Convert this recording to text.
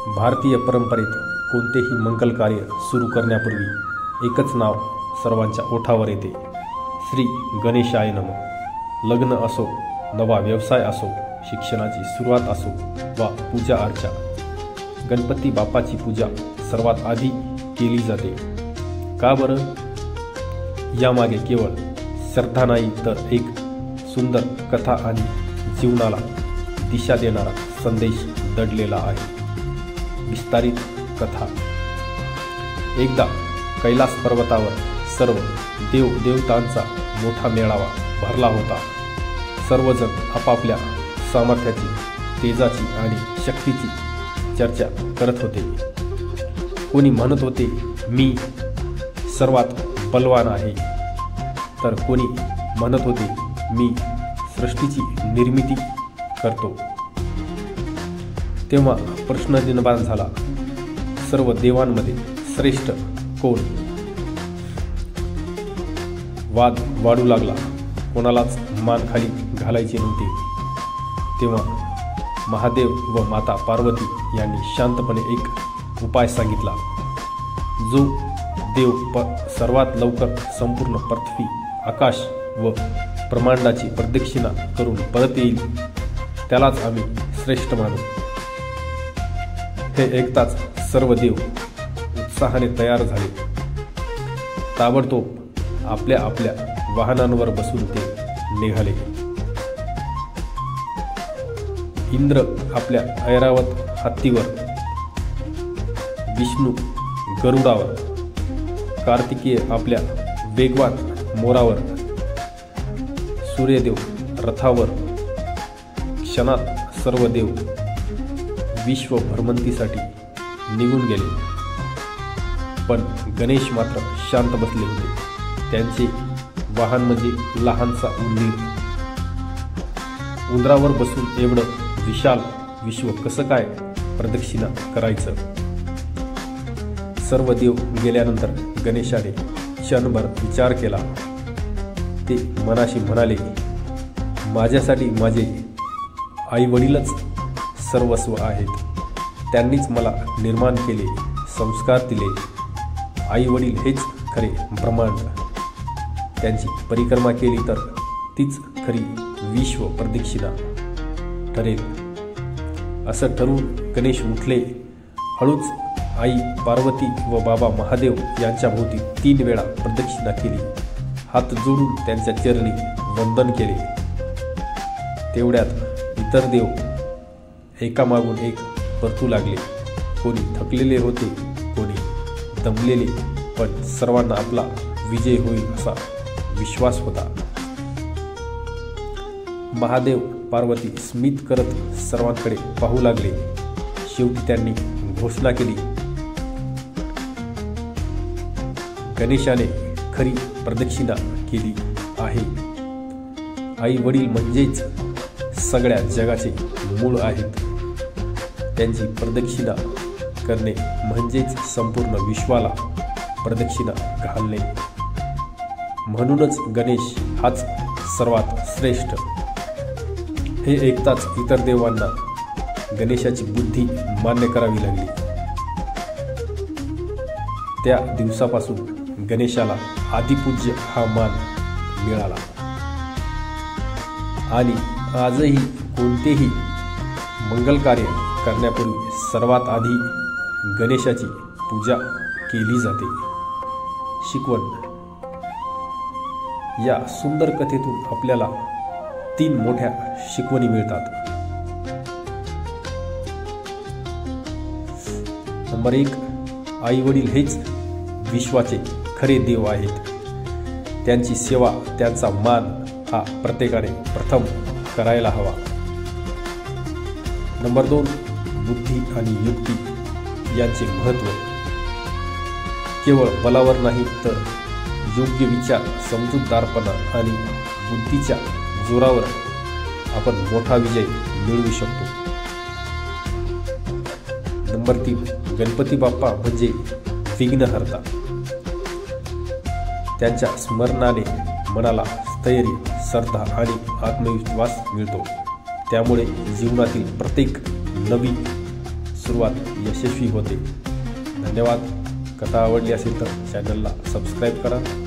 भारतीय परंपरेत कोणतेही मंगल कार्य सुरू करण्यापूर्वी एकच नाव सर्वांच्या ओठावर येते, श्री गणेशाय नमः. लग्न असो, नवा व्यवसाय असो, शिक्षणाची सुरुवात असो वा पूजा अर्चा, गणपती बाप्पाची पूजा सर्वात आधी केली जाते. का बरं? यामागे केवळ श्रद्धा नाही तर एक सुंदर कथा आणि जीवनाला दिशा देणारा संदेश दडलेला आहे. विस्तारित कथा. एकदा कैलास पर्वतावर सर्व देवदेवतांचा मोठा मेळावा भरला होता. सर्वजण आपापल्या सामर्थ्याची, तेजाची आणि शक्तीची चर्चा करत होते. कोणी म्हणत होते मी सर्वात बलवान आहे, तर कोणी म्हणत होते मी सृष्टीची निर्मिती करतो. तेव्हा प्रश्न निर्माण झाला, सर्व देवांमध्ये श्रेष्ठ कोण? वाद वाढू लागला. कोणालाच मान खाली घालायचे नव्हते. तेव्हा महादेव व माता पार्वती यांनी शांतपणे एक उपाय सांगितला. जो देव सर्वात लवकर संपूर्ण पृथ्वी, आकाश व ब्रह्मांडाची प्रदक्षिणा करून परत येईल, त्यालाच आम्ही श्रेष्ठ मानू. हे ऐकताच सर्व देव उत्साहाने तयार झाले. ताबडतोब आपल्या आपल्या वाहनांवर बसून ते निघाले. इंद्र आपल्या ऐरावत हत्तीवर, विष्णू गरुडावर, कार्तिकेय आपल्या वेगवान मोरावर, सूर्यदेव रथावर. क्षणात सर्व देव विश्व भ्रमंतीसाठी निघून गेले. पण गणेश मात्र शांत बसले होते. त्यांचे वाहन म्हणजे लहानसा उंदीर. उंदरावर बसून एवढं विशाल विश्व कसं काय प्रदक्षिणा करायचं? सर्व देव गेल्यानंतर गणेशाने क्षणभर विचार केला. ते मनाशी म्हणाले, माझ्यासाठी माझे आई वडीलच सर्वस्व आहेत. त्यांनीच मला निर्माण केले, संस्कार दिले. आई वडील हेच खरे ब्रह्मांड. त्यांची परिक्रमा केली तर तीच खरी विश्व प्रदक्षिणा ठरेल. असं ठरवून गणेश उठले. हळूच आई पार्वती व बाबा महादेव यांच्या भोवती 3 वेळा प्रदक्षिणा केली. हात जोडून त्यांच्या चरणी वंदन केले. तेवढ्यात इतर देव एकामागून एक परतू लागले. कोणी थकलेले होते, कोणी दमलेले, पण सर्वांना आपला विजय होईल असा विश्वास होता. महादेव पार्वती स्मित करत सर्वांकडे पाहू लागले. शेवटी त्यांनी घोषणा केली, गणेशाने खरी प्रदक्षिणा केली आहे. आई वडील म्हणजेच सगळ्या जगाचे मूळ आहेत. त्यांची प्रदक्षिणा करणे म्हणजेच संपूर्ण विश्वाला प्रदक्षिणा घालणे. म्हणूनच गणेश हाच सर्वात श्रेष्ठ. हे ऐकताच इतर देवांना गणेशाची बुद्धी मान्य करावी लागली. त्या दिवसापासून गणेशाला आदिपूज्य हा मान मिळाला. आणि आजही कोणतेही मंगल कार्य करण्यापूर्वी सर्वात आधी गणेशाची पूजा केली जाते. शिकवण. या सुंदर कथेतून आपल्याला 3 मोठ्या शिकवणी मिळतात. नंबर 1, आई वडील हेच विश्वाचे खरे देव आहेत. त्यांची सेवा, त्यांचा मान हा प्रत्येकाने प्रथम करायला हवा. नंबर 2, बुद्धी आणि युक्ती यांचे महत्त्व. केवळ बलावर नाही तर योग्य विचार, समजूतदारपणा आणि बुद्धीच्या जोरावर आपण मोठा विजय मिळवू शकतो. नंबर 3, गणपती बाप्पा म्हणजे विघ्नहर्ता. त्यांच्या स्मरणाने मनाला स्थैर्य, श्रद्धा आणि आत्मविश्वास मिळतो. त्यामुळे जीवनातील प्रत्येक नवी सुरुवात यशस्वी होते. धन्यवाद. कथा आवडली असेल तर चॅनलला सबस्क्राईब करा.